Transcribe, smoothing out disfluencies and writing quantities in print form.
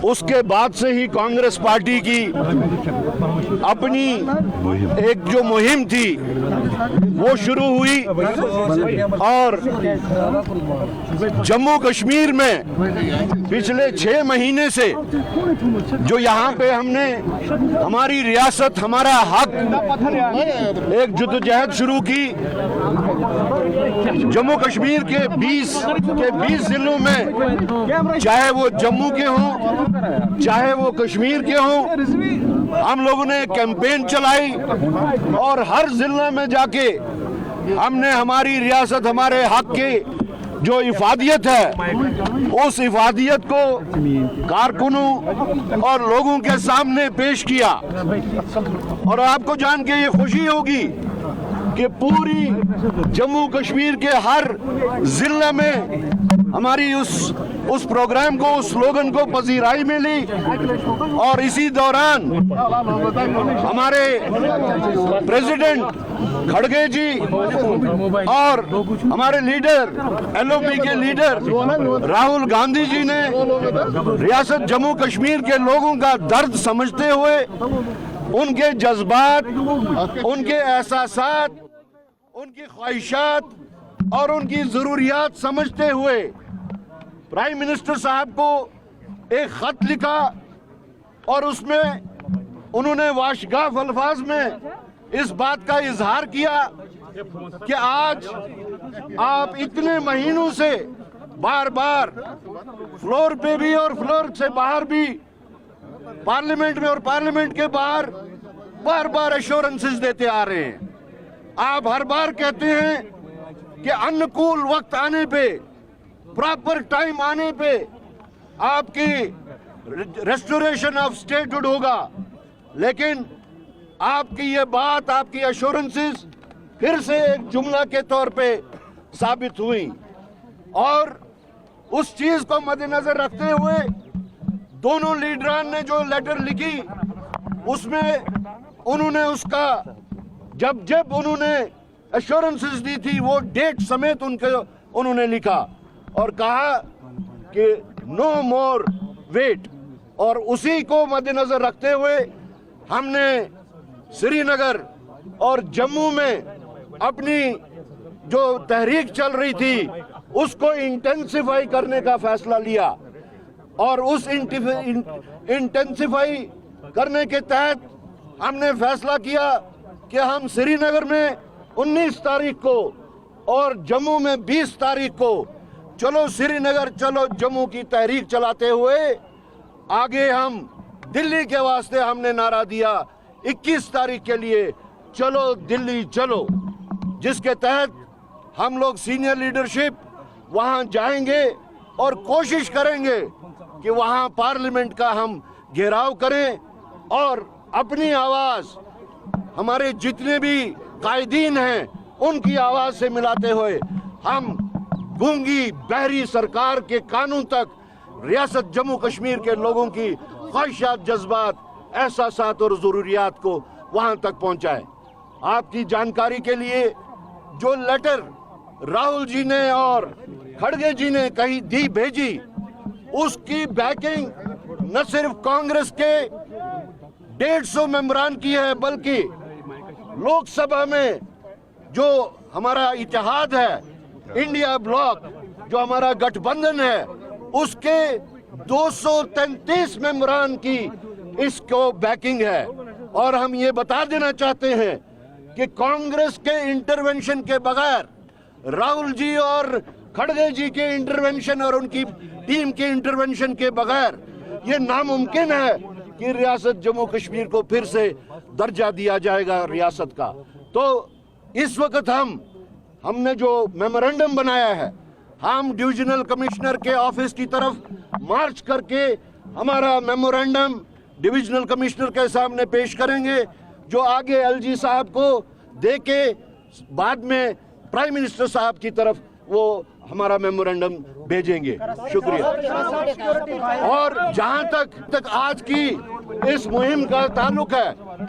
اس کے بعد سے ہی کانگریس پارٹی کی اپنی ایک جو مہم تھی وہ شروع ہوئی اور جموں کشمیر میں پچھلے 6 مہینے سے جو یہاں پہ ہم نے ہماری ریاست ہمارا حق ایک جدوجہد شروع کی. جموں کشمیر کے 20 ضلعوں میں چاہے وہ جموں کے ہوں چاہے وہ کشمیر کے ہوں ہم لوگوں نے کیمپین چلائی اور ہر ضلع میں جا کے ہم نے ہماری ریاست ہمارے حق کی جو افادیت ہے اس افادیت کو کارکنوں اور لوگوں کے سامنے پیش کیا. اور آپ کو جان کے یہ خوشی ہوگی کہ پوری جموں کشمیر کے ہر ضلع میں ہماری اس پروگرام کو اس سلوگن کو پذیرائی ملی. اور اسی دوران ہمارے پریزیڈنٹ کھڑگے جی اور ہمارے لیڈر LOP کے لیڈر راہل گاندھی جی نے ریاست جموں کشمیر کے لوگوں کا درد سمجھتے ہوئے ان کے جذبات ان کے احساسات ان کی خواہشات اور ان کی ضروریات سمجھتے ہوئے پرائم منسٹر صاحب کو ایک خط لکھا اور اس میں انہوں نے واشگاف الفاظ میں اس بات کا اظہار کیا کہ آج آپ اتنے مہینوں سے بار بار فلور پہ بھی اور فلور سے باہر بھی پارلیمنٹ میں اور پارلیمنٹ کے باہر بار بار ایشورنسز دیتے آ رہے ہیں. آپ ہر بار کہتے ہیں کہ انکول وقت آنے پہ پراپر ٹائم آنے پہ آپ کی ریسٹوریشن آف سٹیٹہڈ ہوگا. لیکن آپ کی یہ بات آپ کی ایشورنسز پھر سے ایک جملہ کے طور پہ ثابت ہوئی. اور اس چیز کو مد نظر رکھتے ہوئے دونوں لیڈران نے جو لیٹر لکھی اس میں انہوں نے اس کا جب انہوں نے ایشورنسز دی تھی وہ ڈیٹ سمیت انہوں نے لکھا اور کہا کہ نو مور ویٹ. اور اسی کو مد نظر رکھتے ہوئے ہم نے سری نگر اور جموں میں اپنی جو تحریک چل رہی تھی اس کو انٹینسیفائی کرنے کا فیصلہ لیا. اور اس انٹینسیفائی کرنے کے تحت ہم نے فیصلہ کیا کہ ہم سری نگر میں 19 تاریخ کو اور جموں میں 20 تاریخ کو چلو سری نگر چلو جموں کی تحریک چلاتے ہوئے آگے ہم دلی کے واسطے ہم نے نعرہ دیا 21 تاریخ کے لیے چلو دلی چلو، جس کے تحت ہم لوگ سینئر لیڈرشپ وہاں جائیں گے اور کوشش کریں گے کہ وہاں پارلیمنٹ کا ہم گھیراؤ کریں اور اپنی آواز ہمارے جتنے بھی قائدین ہیں ان کی آواز سے ملاتے ہوئے ہم گونگی بہری سرکار کے قانون تک ریاست جموں کشمیر کے لوگوں کی خواہشات، جذبات، احساسات اور ضروریات کو وہاں تک پہنچائیں. آپ کی جانکاری کے لیے جو لیٹر راہل جی نے اور کھڑگے جی نے کہیں دی بھیجی اس کی بیکنگ نہ صرف کانگریس کے 150 ممبران کی ہے بلکہ لوک سبھا میں جو ہمارا اتحاد ہے انڈیا بلاک جو ہمارا گٹھ بندھن ہے اس کے 233 ممبران کی اس کو بیکنگ ہے. اور ہم یہ بتا دینا چاہتے ہیں کہ کانگریس کے انٹرونشن کے بغیر راہل جی اور کھڑگے جی کے انٹرونشن اور ان کی ٹیم کے انٹرونشن کے بغیر یہ ناممکن ہے کہ ریاست جموں کشمیر کو پھر سے درجہ دیا جائے گا ریاست کا. تو اس وقت ہم نے جو میمورنڈم بنایا ہے ہم ڈویژنل کمشنر کے آفس کی طرف مارچ کر کے ہمارا میمورنڈم ڈویژنل کمشنر کے سامنے پیش کریں گے جو آگے LG صاحب کو دے کے بعد میں پرائم منسٹر صاحب کی طرف وہ ہمارا میمورنڈم بھیجیں گے. شکریہ. اور جہاں تک آج کی اس مہم کا تعلق ہے